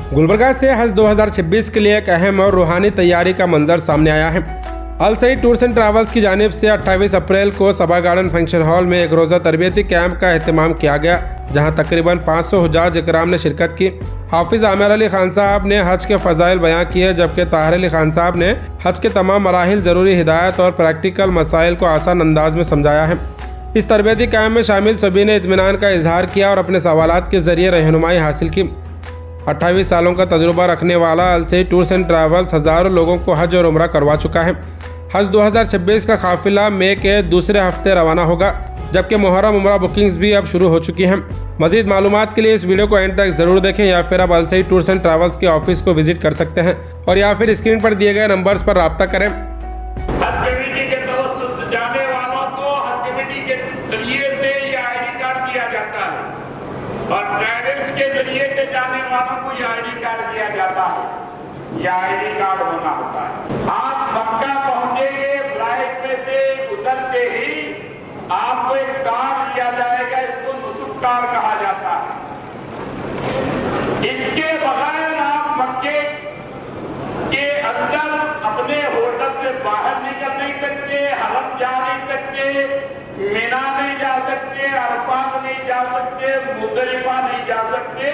गुलबर्गा से हज 2026 के लिए एक अहम और रूहानी तैयारी का मंजर सामने आया है। अल सईद टूर्स एंड ट्रैवल्स की जानिब से 28 अप्रैल को सभा गार्डन फंक्शन हॉल में एक रोज़ा तरबियती कैंप का एहतमाम किया गया, जहां तकरीबन 500 हुज्जाज इकराम ने शिरकत की। हाफिज आमिर अली खान साहब ने हज के फ़ज़ाइल बयां किए, जबकि ताहिर अली खान साहब ने हज के तमाम मराहिल, ज़रूरी हिदायत और प्रैक्टिकल मसाइल को आसान अंदाज में समझाया है। इस तरबियती कैंप में शामिल सभी ने इत्मीनान का इजहार किया और अपने सवालात के ज़रिए रहनुमाई हासिल की। 28 सालों का तजुर्बा रखने वाला अल सईद टूर्स एंड ट्रैवल्स हज़ारों लोगों को हज और उम्रा करवा चुका है। हज 2026 का काफिला मई के दूसरे हफ्ते रवाना होगा, जबकि मुहर्रम उम्रा बुकिंग्स भी अब शुरू हो चुकी हैं। मज़ीद मालूमात के लिए इस वीडियो को एंड तक ज़रूर देखें, या फिर आप अल सईद टूर्स एंड ट्रैवल्स के ऑफिस को विजिट कर सकते हैं, और या फिर स्क्रीन पर दिए गए नंबर्स पर रब्ता करें। और ट्रैवल्स के जरिए से जाने वालों को यह आईडी कार्ड दिया जाता है। यह आईडी कार्ड होना होता है। आप मक्का पहुंचेंगे, फ्लाइट में से उतरते ही आपको एक कार्ड दिया जाएगा, इसको नुसुक कार्ड कहा जाता है। इसके बगैर आप मक्के के अंदर अपने होटल से बाहर निकल नहीं सकते, हरम जा नहीं सकते, मीना नहीं जा सकते, अरफात नहीं जा सकते, मुज़दलिफा नहीं जा सकते।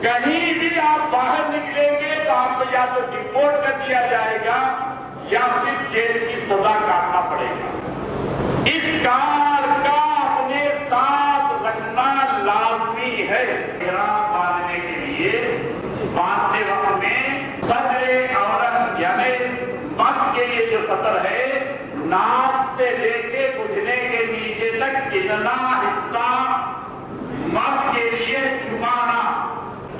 कहीं भी आप बाहर निकलेंगे तो आपको या तो डिपोर्ट कर दिया जाएगा या फिर जेल की सजा काटना पड़ेगा। इस कार्ड का अपने साथ रखना लाजमी है। इहराम बांधने के लिए बांधते वक्त में सदरे औरत यानी मर्द के लिए जो सतर है, नाक से लेके बुझने के नीचे तक इतना हिस्सा मर्द के लिए छुपाना।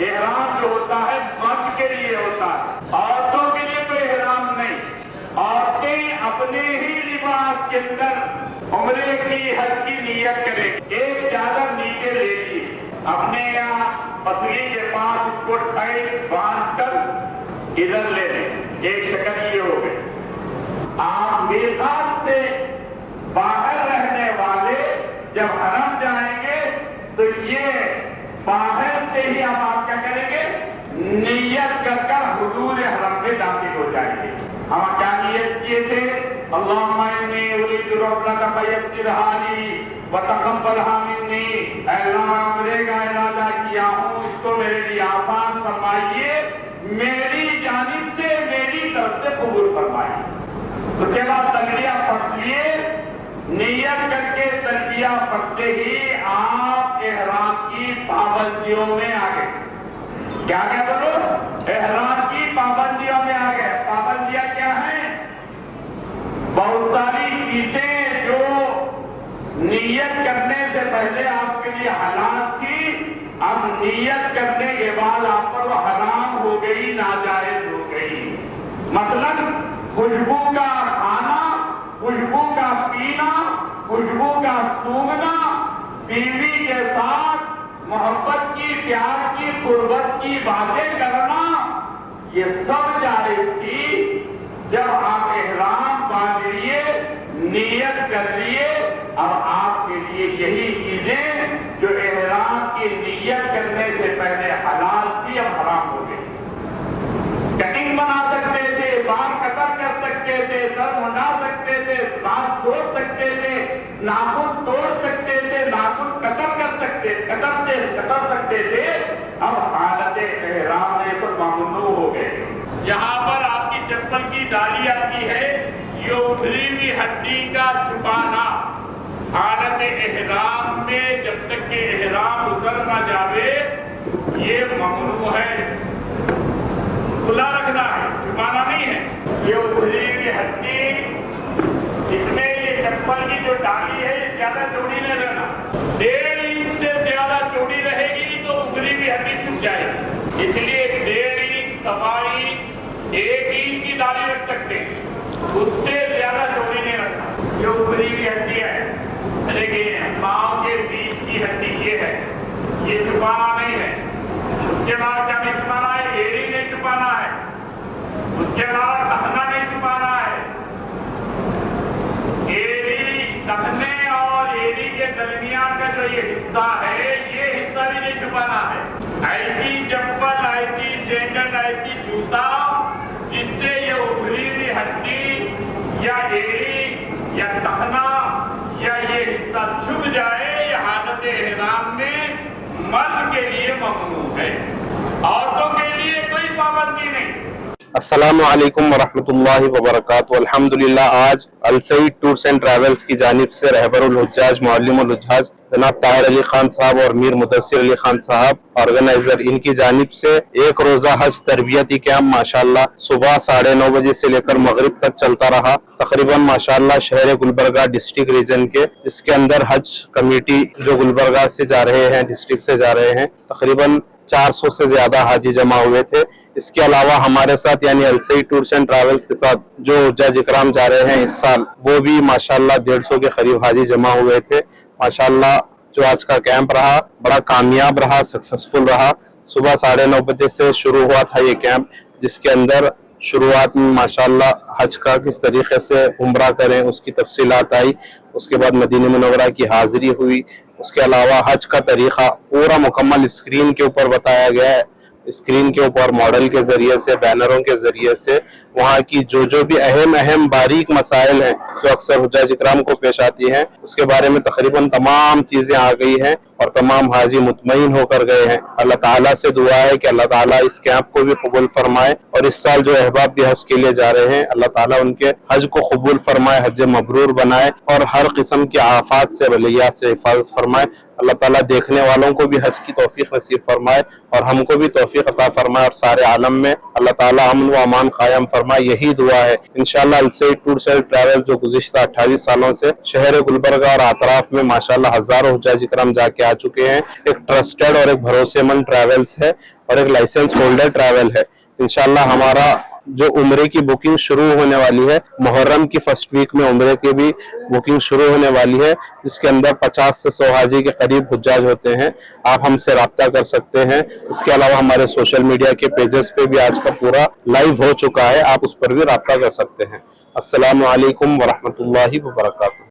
इहराम जो होता है मर्द के लिए होता है, औरतों के लिए कोई इहराम नहीं। औरतें अपने ही लिबास के अंदर उम्रे की, हज की नियत करें। एक चादर नीचे ले ली, अपने यहाँ पसली के पास इसको टाइट बांध कर इधर ले लें। एक शक्ल ये हो गई। आप मीक़ात से बाहर रहने वाले जब हरम जाएंगे तो ये बाहर से ही आप क्या करेंगे, नियत कर हुजूर हरम में दाखिल हो जाएंगे। हम क्या नियत किए थे, अल्लाहुम्मा इन्नी उरीदु रब्बका फयस्सिर हाली व तक़ब्बलहा मिन्नी। अल्लाह मैं उम्रे का इरादा किया हूँ, इसको मेरे लिए आसान फरमाइए, मेरी जानिब से, मेरी तरफ से कबूल फरमाइए। उसके बाद तलबिया पढ़ लिए, नियत करके तलबिया पढ़ते ही आप इहराम की पाबंदियों में आ गए। क्या क्या बोलो, इहराम की पाबंदियों में आ गए। पाबंदियां क्या हैं? बहुत सारी चीजें जो नियत करने से पहले आपके लिए हलाल थी, अब नियत करने के बाद आप पर वो हराम हो गई, नाजायज हो गई। मसलन खुशबू का खाना, खुशबू का पीना, खुशबू का सूंघना, बीवी के साथ मोहब्बत की, प्यार की, कुर्बत की बातें करना, ये सब जायज थी जब आप इहराम बांध लिए, नियत कर लिए। अब आपके लिए यही चीजें जो इहराम की नियत करने से पहले हलाल थी, अब हराम हो गई। कटिंग बना सकते थे, बाल कतर कर सकते थे, सर मुंडा सकते थे, बाल छोड़ सकते थे, नाखून तोड़ सकते थे, नाखून कतर सकते थे। अब हालत इहराम में सब मामूलू हो गए। यहाँ पर आपकी चप्पल की डाली आती है, ये उभरी हुई हड्डी का छुपाना हालत इहराम में, जब तक कि इहराम उतर ना जावे, ये ममनू है। खुला रखना है, छुपाना नहीं है। ये उभरी हुई हड्डी, इसमें ये चप्पल की जो डाली है ये ज्यादा चौड़ी नहीं रहना। 1.5 इंच से ज्यादा चौड़ी रहेगी तो उभरी हुई हड्डी छुप जाएगी। इसलिए 1.5 इंच, 1.25 इंच, 1 इंच की डाली रख सकते हैं, उससे ज्यादा चौड़ी नहीं रखना। ये उभरी हुई हड्डी है, देखिए पाँव के बीच की हड्डी ये है, ये छुपाना नहीं है। उसके बाद क्या नहीं छुपाना है, एड़ी नहीं छुपाना है। उसके बाद टखना नहीं छुपाना है। एड़ी, टखने और एड़ी के दरमियान का जो ये हिस्सा है, ये हिस्सा भी नहीं छुपाना है। ऐसी चप्पल, ऐसी सैंडल ऐसी जूता जिससे ये उभरी हुई हड्डी या एड़ी या टखना या ये हिस्सा छुप जाए, ये हालत एहराम में मर्द के लिए ममनू है, औरतों के लिए कोई पाबंदी नहीं। अस्सलामु अलैकुम वरहमतुल्लाहि वबरकातुहू। अल्हम्दुलिल्लाह आज अल सईद टूर्स एंड ट्रैवल्स की जानिब से रहबरुल हुज्जाज मुअल्लिमुल हुज्जाज जनाब ताहिर अली खान साहब और मीर मुदस्सिर अली खान साहब ऑर्गेनाइजर, इनकी जानिब से एक रोजा हज तरबियती कैंप माशाल्लाह सुबह 9:30 बजे से लेकर मगरिब तक चलता रहा। तकरीबन माशाल्लाह शहर गुलबर्गा डिस्ट्रिक्ट रीजन के इसके अंदर हज कमेटी जो गुलबर्गा से जा रहे हैं, डिस्ट्रिक्ट से जा रहे हैं, तकरीबन 400 से ज्यादा हाजी जमा हुए थे। इसके अलावा हमारे साथ यानी अल सईद टूर्स एंड ट्रैवल्स के साथ जो हुज्जाज इकराम जा रहे हैं इस साल, वो भी माशाल्लाह 150 के करीब हाजी जमा हुए थे। माशाल्लाह जो आज का कैंप रहा बड़ा कामयाब रहा, सक्सेसफुल रहा। सुबह 9:30 बजे से शुरू हुआ था ये कैंप, जिसके अंदर शुरुआत में माशाल्लाह हज का किस तरीके से उम्रा करें उसकी तफसीलात आई। उसके बाद मदीना मुनव्वरा की हाजिरी हुई। उसके अलावा हज का तरीका पूरा मुकम्मल स्क्रीन के ऊपर बताया गया है। स्क्रीन के ऊपर मॉडल के जरिए से, बैनरों के जरिए से वहाँ की जो भी अहम बारीक मसाइल हैं जो अक्सर हुज्जाज इकराम को पेश आती हैं, उसके बारे में तकरीबन तमाम चीजें आ गई हैं और तमाम हाजी मुतमईन होकर गए हैं। अल्लाह ताला से दुआ है कि अल्लाह ताला इस कैंप को भी कबूल फरमाए और इस साल जो अहबाब भी हज के लिए जा रहे हैं अल्लाह ताला उनके हज को कबूल फरमाए, हज मबरूर बनाए और हर किस्म की आफात से, बलियात से हिफाजत फरमाए। अल्लाह ताला देखने वालों को भी हज की तौफीक नसीब फरमाए और हमको भी तौफीक अता फरमाए और सारे आलम में अल्लाह ताला अमन व अमान कायम फरमाए, यही दुआ है। इंशाअल्लाह अल सईद टूर्स एंड ट्रैवल जो गुज़िश्ता 28 सालों से शहर गुलबर्गा और अतराफ में माशाअल्लाह हजारों हुज्जाज इकराम जाके आ चुके हैं। एक ट्रस्टेड और एक भरोसेमंद ट्रैवल्स है और एक लाइसेंस होल्डर ट्रैवल है। इंशाअल्लाह हमारा जो उम्रे की बुकिंग शुरू होने वाली है, मुहर्रम की फर्स्ट वीक में उम्रे की भी बुकिंग शुरू होने वाली है, जिसके अंदर 50 से 100 हाजी के करीब हुज्जाज होते हैं। आप हमसे राब्ता कर सकते हैं। इसके अलावा हमारे सोशल मीडिया के पेजेस पे भी आज का पूरा लाइव हो चुका है, आप उस पर भी राब्ता कर सकते हैं। अस्सलामु अलैकुम वरहमतुल्लाहि वबरकातुहू।